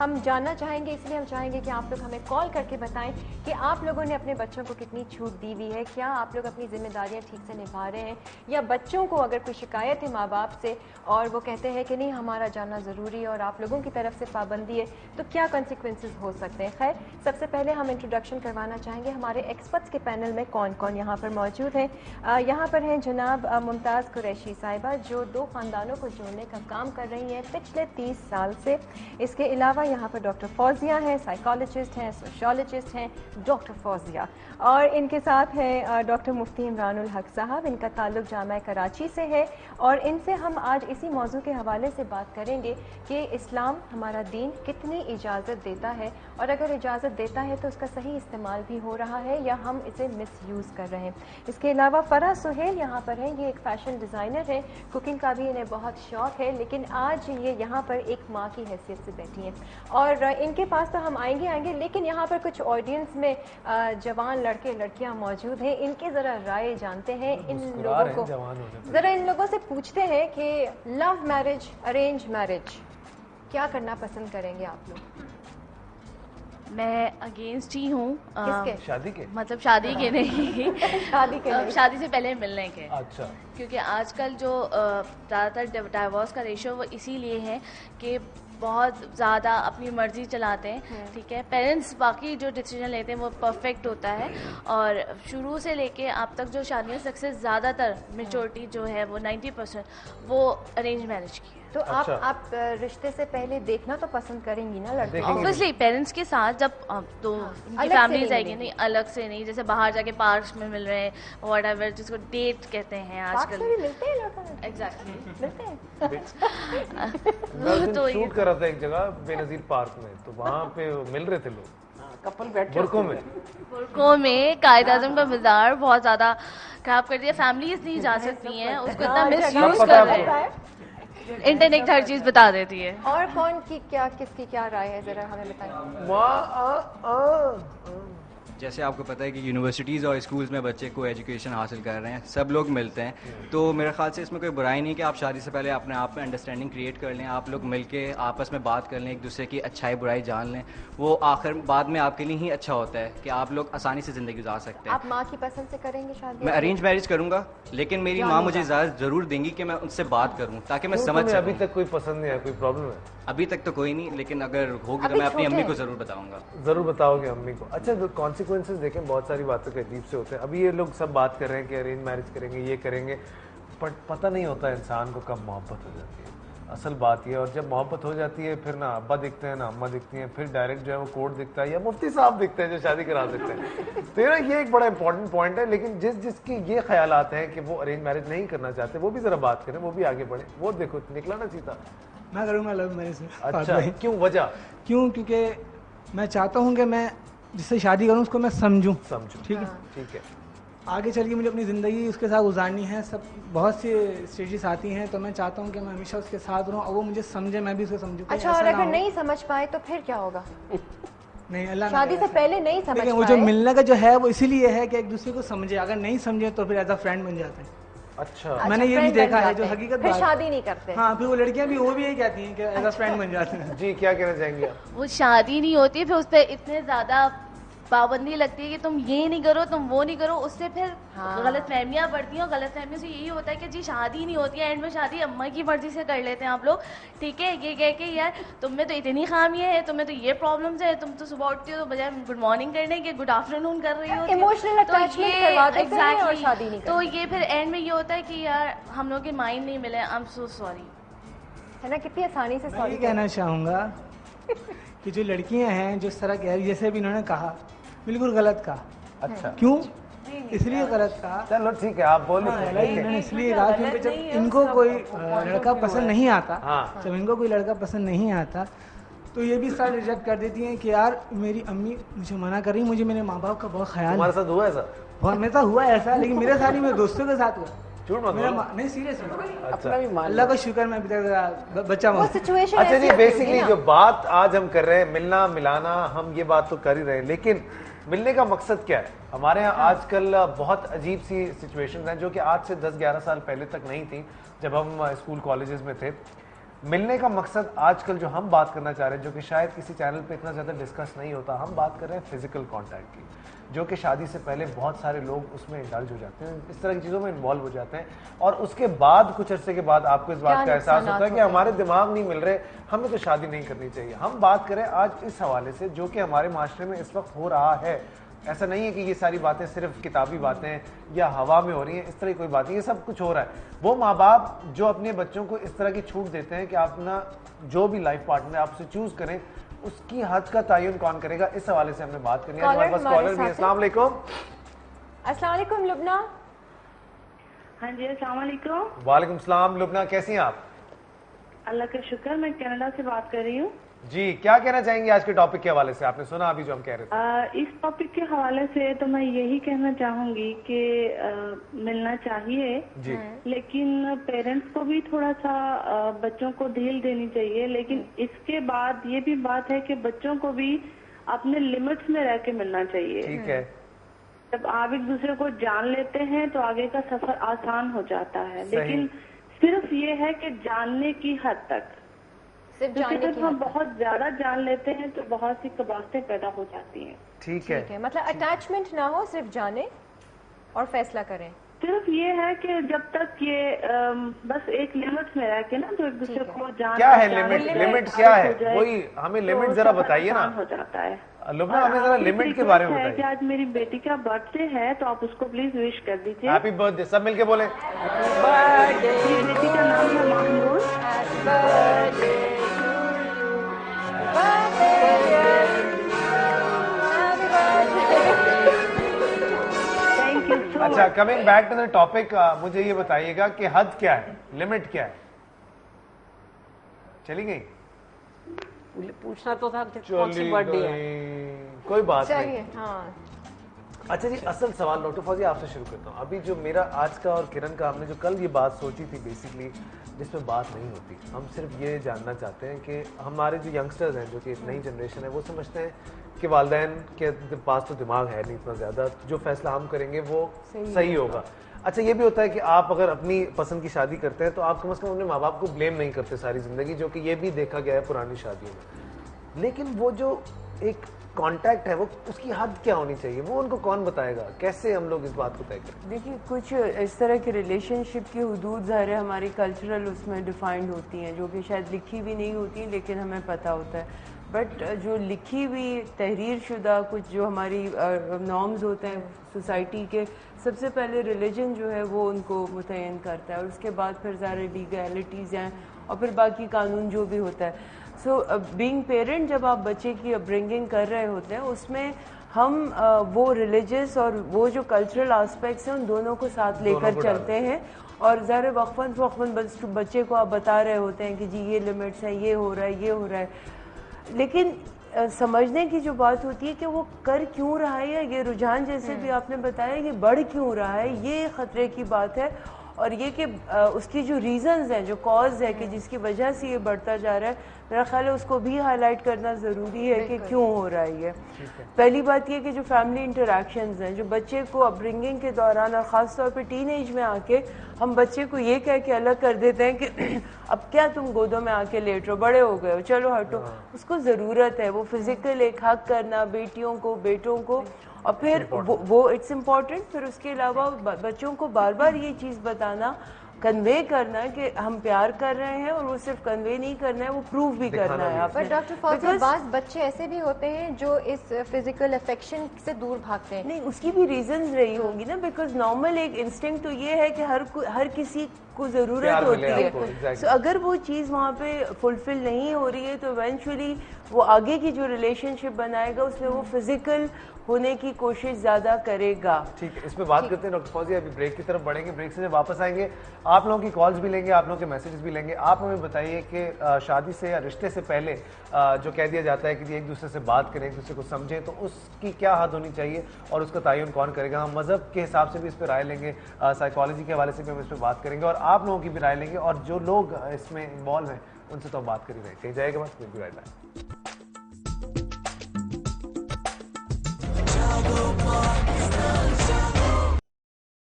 हम जानना चाहेंगे, इसलिए हम चाहेंगे कि आप लोग हमें कॉल करके बताएं कि आप लोगों ने अपने बच्चों को कितनी छूट दी हुई है, क्या आप लोग अपनी जिम्मेदारियां ठीक से निभा रहे हैं, या बच्चों को अगर कोई शिकायत है माँ बाप से और वो कहते हैं कि नहीं हमारा जानना ज़रूरी है और आप लोगों की तरफ से पाबंदी है, तो क्या कॉन्सिक्वेंसेस हो सकते हैं। खैर, सबसे पहले हम इंट्रोडक्शन करवाना चाहेंगे हमारे एक्सपर्ट्स के पैनल में कौन कौन यहाँ पर मौजूद हैं। यहाँ पर हैं जनाब मुमताज़ कुरैशी साहिबा, जो 2 ख़ानदानों को जोड़ने का काम कर रही हैं पिछले 30 साल से। इसके अलावा यहाँ पर डॉक्टर फौजिया हैं, साइकोलॉजिस्ट हैं, सोशोलॉजिस्ट हैं डॉक्टर फौजिया, और इनके साथ हैं डॉक्टर मुफ्ती इमरानुल हक साहब, इनका ताल्लुक जामा कराची से है। और इनसे हम आज इसी मौजू के हवाले से बात करेंगे कि इस्लाम हमारा दीन कितनी इजाज़त देता है, और अगर इजाज़त देता है तो उसका सही इस्तेमाल भी हो रहा है या हम इसे मिसयूज़ कर रहे हैं। इसके अलावा फ़रा सुहेल यहाँ पर हैं, ये एक फ़ैशन डिज़ाइनर है, कुकिंग का भी इन्हें बहुत शौक़ है, लेकिन आज ये यहाँ पर एक माँ की हैसियत से बैठी हैं। और इनके पास तो हम आएंगे, लेकिन यहाँ पर कुछ ऑडियंस में जवान लड़के लड़कियाँ मौजूद हैं, इनके ज़रा राय जानते हैं। इन लोगों को ज़रा इन लोगों से पूछते हैं कि लव मैरिज, अरेंज मैरिज, क्या करना पसंद करेंगे आप लोग? मैं अगेंस्ट ही हूँ। किसके? शादी के? मतलब शादी के नहीं शादी के नहीं। शादी से पहले मिलने के। अच्छा। क्योंकि आजकल जो ज़्यादातर डाइवोर्स का रेशो वो इसीलिए है कि बहुत ज़्यादा अपनी मर्जी चलाते हैं। ठीक है, पेरेंट्स बाकी जो डिसीजन लेते हैं वो परफेक्ट होता है, और शुरू से लेके आप तक जो शादियाँ सक्सेस ज़्यादातर मेजॉरिटी जो है वो 90% वो अरेंज मैरिज की है। तो अच्छा। आप रिश्ते से पहले देखना तो पसंद करेंगी ना लड़के? ऑब्वियसली पेरेंट्स के साथ जब तो उनकी फैमिलीज आएगी, नहीं अलग से नहीं, जैसे बाहर जाके पार्क में मिल रहे हैं व्हाटएवर, जिसको डेट कहते हैं आजकल। भी मिलते हैं लोग? एग्जैक्टली मिलते हैं। तो शूट कर रहा था एक जगह बेनजीर पार्क में, तो वहाँ पे मिल रहे थे लोग कपल बैठे बुर्कों में। कायद आजम का बाजार बहुत ज्यादा खराब कर दिया, फैमिलीज नहीं जा सकती हैं, उसको इतना मिसयूज कर रहे हैं। इंटरनेट हर चीज बता देती है। और कौन की क्या, किसकी क्या राय है, जरा हमें बताएं। जैसे आपको पता है कि यूनिवर्सिटीज़ और स्कूल्स में बच्चे को एजुकेशन हासिल कर रहे हैं, सब लोग मिलते हैं, तो मेरे ख्याल से इसमें कोई बुराई नहीं कि आप शादी से पहले अपने आप में अंडरस्टैंडिंग क्रिएट कर लें, आप लोग मिलके आपस में बात कर लें, एक दूसरे की अच्छाई बुराई जान लें। वो आखिर बाद में आपके लिए ही अच्छा होता है कि आप लोग आसानी से ज़िंदगी गुजार सकते हैं। आप माँ की पसंद से करेंगे शादी? मैं अरेंज मैरिज करूँगा, लेकिन मेरी माँ मुझे इजाज़त ज़रूर देंगी कि मैं उनसे बात करूँ ताकि मैं समझ सकूँ। अभी तक कोई पसंद नहीं है, कोई प्रॉब्लम है? अभी तक तो कोई नहीं, लेकिन अगर होगी तो मैं अपनी अम्मी को ज़रूर बताऊँगा। ज़रूर बताओगे अम्मी को? अच्छा, तो कॉन्सिक्वेंसेज देखें, बहुत सारी बातें तो अजीब से होते हैं। अभी ये लोग सब बात कर रहे हैं कि अरेंज मैरिज करेंगे, ये करेंगे, पर पता नहीं होता इंसान को कब मोहब्बत हो जाती है। असल बात ये, और जब मोहब्बत हो जाती है फिर ना अब्बा दिखते हैं ना अम्मा दिखती हैं, फिर डायरेक्ट जो है वो कोर्ट दिखता है या मुफ्ती साहब दिखते हैं जो शादी करा सकते हैं। तो ये एक बड़ा इंपॉर्टेंट पॉइंट है। लेकिन जिसकी ये ख्याल आते हैं कि वो अरेंज मैरिज नहीं करना चाहते, वो भी जरा बात करें, वो भी आगे बढ़े। वो देखो निकला ना सीता। मैं करूँगा लव मैरिज। अच्छा, क्यों, वजह क्यों? क्योंकि मैं चाहता हूँ कि मैं जिससे शादी करूँ उसको मैं समझूँ। ठीक है, ठीक है। आगे चल के मुझे अपनी ज़िंदगी उसके साथ गुजारनी है, सब बहुत सी स्टेजेस आती हैं, तो मैं चाहता हूँ कि मैं हमेशा उसके साथ रहूँ और वो मुझे समझे, मैं भी उसको समझूँ। अच्छा, और अगर नहीं समझ पाए तो फिर क्या होगा? नहीं, अल्लाह शादी से पहले नहीं समझ पाए, वो जो मिलने का जो है वो इसीलिए है कि एक दूसरे को समझे, अगर नहीं समझे तो फिर एज अ फ्रेंड बन जाते हैं। अच्छा, मैंने ये भी देखा है, जो हकीकत फिर शादी नहीं करते। हाँ, फिर वो लड़कियां भी वो भी यही कहती हैं कि एज अ फ्रेंड बन जाते हैं। जी, क्या कहना चाहेंगे आप? वो शादी नहीं होती, फिर उस पर इतने ज्यादा पाबंदी लगती है कि तुम ये नहीं करो, तुम वो नहीं करो, उससे फिर गलत फहमियाँ बढ़ती हैं, और गलत फहमियों से यही होता है कि जी शादी नहीं होती है, एंड में शादी अम्मा की मर्जी से कर लेते हैं आप लोग। ठीक है, ये कह के यार तुम में तो इतनी खामियां हैं, तुम्हें तो ये प्रॉब्लम्स है, तुम तो सुबह उठती हो तो बजाय गुड मॉर्निंग करने के गुड आफ्टरनून कर रही हो, इमोशनल अटैचमेंट करवा देते हैं और शादी नहीं करते। तो ये फिर एंड में ये होता है कि यार हम लोग के माइंड नहीं मिले, आई एम सो सॉरी, है ना? कितनी आसानी से सॉरी कहना चाहूँगा कि जो लड़कियां हैं जो इस तरह कह रही, जैसे भी इन्होंने कहा, बिल्कुल गलत कहा। अच्छा, क्यों? इसलिए गलत कहा। चलो ठीक है, आप बोलो। इन्होंने इसलिए कहा क्योंकि जब इनको कोई लड़का पसंद नहीं आता, जब इनको कोई लड़का पसंद नहीं आता तो ये भी सारे रिजेक्ट कर देती हैं कि यार मेरी अम्मी मुझे मना कर रही, मुझे मेरे माँ बाप का बहुत ख्याल। तुम्हारे साथ हुआ ऐसा? बहुत मेरे साथ हुआ ऐसा, लेकिन मेरे साथ नहीं, मेरे दोस्तों के साथ हुआ। झूठ मत बोलो। नहीं, सीरियस। अच्छा, अल्लाह का शुक्र मैं अभी तक बच्चा हूँ। अच्छा जी, बेसिकली जो बात आज हम कर रहे हैं, मिलना मिलाना, हम ये बात तो कर ही रहे हैं, लेकिन मिलने का मकसद क्या है? हमारे यहाँ आजकल बहुत अजीब सी सिचुएशंस हैं जो कि आज से 10-11 साल पहले तक नहीं थी, जब हम स्कूल कॉलेजेस में थे। मिलने का मकसद आजकल जो हम बात करना चाह रहे हैं, जो कि शायद किसी चैनल पे इतना ज़्यादा डिस्कस नहीं होता, हम बात कर रहे हैं फिजिकल कांटेक्ट की, जो कि शादी से पहले बहुत सारे लोग उसमें इंडल्ज हो जाते हैं, इस तरह की चीज़ों में इन्वॉल्व हो जाते हैं, और उसके बाद कुछ अरसे के बाद आपको इस बात का एहसास होता है कि हमारे दिमाग नहीं मिल रहे, हमें तो शादी नहीं करनी चाहिए। हम बात करें आज इस हवाले से जो कि हमारे माशरे में इस वक्त हो रहा है। ऐसा नहीं है कि ये सारी बातें सिर्फ किताबी बातें या हवा में हो रही हैं, इस तरह की कोई बात नहीं, ये सब कुछ हो रहा है। वो माँ बाप जो अपने बच्चों को इस तरह की छूट देते हैं कि आप अपना जो भी लाइफ पार्टनर आपसे चूज करें, उसकी हद का तयन कौन करेगा, इस हवाले से हमने बात करनी है। हमारे पास कॉलर भी है। अस्सलाम वालेकुम। अस्सलाम वालेकुम लुबना। हाँ जी, अस्सलाम वालेकुम। वालेकुम सलाम। लुबना कैसी हैं आप? अल्लाह का शुक्र, मैं कनाडा से बात कर रही हूँ। जी, क्या कहना चाहेंगे आज के टॉपिक के हवाले से? आपने सुना अभी जो हम कह रहे थे। इस टॉपिक के हवाले से तो मैं यही कहना चाहूंगी कि मिलना चाहिए जी, लेकिन पेरेंट्स को भी थोड़ा सा बच्चों को ढील देनी चाहिए। लेकिन इसके बाद ये भी बात है कि बच्चों को भी अपने लिमिट्स में रह के मिलना चाहिए। ठीक है। जब आप एक दूसरे को जान लेते हैं तो आगे का सफर आसान हो जाता है। सही। लेकिन सिर्फ ये है कि जानने की हद तक, सिर्फ जानने जब की हम हद तक। बहुत ज्यादा जान लेते हैं तो बहुत सी कबास्तें पैदा हो जाती हैं। ठीक ठीक है। है, मतलब अटैचमेंट ना हो, सिर्फ जाने और फैसला करें। सिर्फ ये है कि जब तक ये बस एक लिमिट्स में रह के ना तो एक दूसरे को जान क्या है पहचान लिमिट? के लिमिट आदत क्या हो है? जाए वही हमें तो लिमिट जरा सफर बताइए ना। आसान हो जाता है। लुबना, और हमें जरा आपकी लिमिट के बारे में रिक्वेस्ट है कि बताइए। आज मेरी बेटी का बर्थडे है तो आप उसको प्लीज विश कर दीजिए। Happy birthday. सब मिलके बोले। मेरी बेटी का नाम है महमूद। थैंक यू सो अच्छा, coming back to the topic, मुझे ये बताइएगा कि हद क्या है, लिमिट क्या है? चली गई? पूछना तो था कि कौन सी बर्थडे है। कोई बात नहीं। चलिए, हाँ अच्छा जी, असल सवाल डॉक्टर फौजी आपसे शुरू करता हूँ। अभी जो मेरा आज का और किरण का हमने जो कल ये बात सोची थी बेसिकली, जिसमें बात नहीं होती, हम सिर्फ ये जानना चाहते हैं कि हमारे जो यंगस्टर्स हैं, जो कि एक नई जनरेशन है, वो समझते हैं कि वालिदैन के पास तो दिमाग है नहीं इतना ज़्यादा, जो फैसला हम करेंगे वो सही होगा। अच्छा, ये भी होता है कि आप अगर अपनी पसंद की शादी करते हैं तो आप कम से कम अपने माँ बाप को ब्लेम नहीं करते सारी ज़िंदगी, जो कि ये भी देखा गया है पुरानी शादियों में। लेकिन वो जो एक कांटेक्ट है, वो उसकी हद क्या होनी चाहिए, वो उनको कौन बताएगा? कैसे हम लोग इस बात को तय करें? देखिए, कुछ इस तरह के रिलेशनशिप की हुदूद ज़ाहिर है हमारी कल्चरल उसमें डिफाइंड होती हैं, जो कि शायद लिखी भी नहीं होती हैं, लेकिन हमें पता होता है। बट जो लिखी हुई तहरीर शुदा कुछ जो हमारी नॉर्म्स होते हैं सोसाइटी के, सबसे पहले रिलीजन जो है वो उनको मुतय्यन करता है, और उसके बाद फिर सारे लीगैलिटीज़ हैं और फिर बाकी कानून जो भी होता है। सो बीइंग पेरेंट, जब आप बच्चे की अपब्रिंगिंग कर रहे होते हैं, उसमें हम वो रिलीजियस और वो जो कल्चरल एस्पेक्ट्स हैं उन दोनों को साथ लेकर चलते हैं। और ज़रा वक्फन बच्चे को आप बता रहे होते हैं कि जी ये लिमिट्स हैं, ये हो रहा है, ये हो रहा है। लेकिन समझने की जो बात होती है कि वो कर क्यों रहा है, या ये रुझान जैसे भी आपने बताया ये बढ़ क्यों रहा है, ये ख़तरे की बात है। और ये कि उसकी जो रीज़न्स हैं, जो कॉज है कि जिसकी वजह से ये बढ़ता जा रहा है, मेरा ख्याल है उसको भी हाईलाइट करना ज़रूरी है कि क्यों हो रहा है ये। पहली बात ये कि जो फैमिली इंटरेक्शंस हैं, जो बच्चे को अपब्रिंगिंग के दौरान और ख़ास तौर पे टीनेज में आके हम बच्चे को ये कह के अलग कर देते हैं कि अब क्या तुम गोदों में आके लेट रहो, बड़े हो गए हो, चलो हटो। उसको ज़रूरत है वो फिजिकल एक हक करना बेटियों को, बेटों को, और फिर वो इट्स इम्पॉर्टेंट। फिर उसके अलावा बच्चों को बार बार ये चीज़ बताना, कन्वे करना है कि हम प्यार कर रहे हैं, और वो सिर्फ कन्वे नहीं करना है, वो प्रूव भी करना है आपने। पर डॉक्टर फौजी, बाज़ बच्चे ऐसे भी होते हैं जो इस फिजिकल अफेक्शन से दूर भागते हैं। नहीं, उसकी भी रीजंस रही होंगी ना, बिकॉज नॉर्मल एक इंस्टिंक्ट तो ये है कि हर किसी को जरूरत होती है। सो अगर वो चीज़ वहाँ पे फुलफिल नहीं हो रही है तो इवेंचुअली वो आगे की जो रिलेशनशिप बनाएगा उसमें वो फिजिकल होने की कोशिश ज्यादा करेगा। ठीक है, इस पे बात करते हैं डॉक्टर फौजी। अभी ब्रेक की तरफ बढ़ेंगे, ब्रेक से जब वापस आएंगे आप लोगों की कॉल्स भी लेंगे, आप लोगों के मैसेजेस भी लेंगे। आप हमें बताइए कि शादी से या रिश्ते से पहले जो कह दिया जाता है कि एक दूसरे से बात करें, एक दूसरे को समझें, तो उसकी क्या हद होनी चाहिए और उसका तयन कौन करेगा? हम मजहब के हिसाब से भी इस पर राय लेंगे, साइकोलॉजी के हवाले से भी हम इस पर बात करेंगे, और आप लोगों की भी राय लेंगे, और जो लोग इसमें इन्वॉल्व हैं उनसे तो हम बात कर ही रहे हैं। कहीं जाएगा बस, विल बी राइट बैक।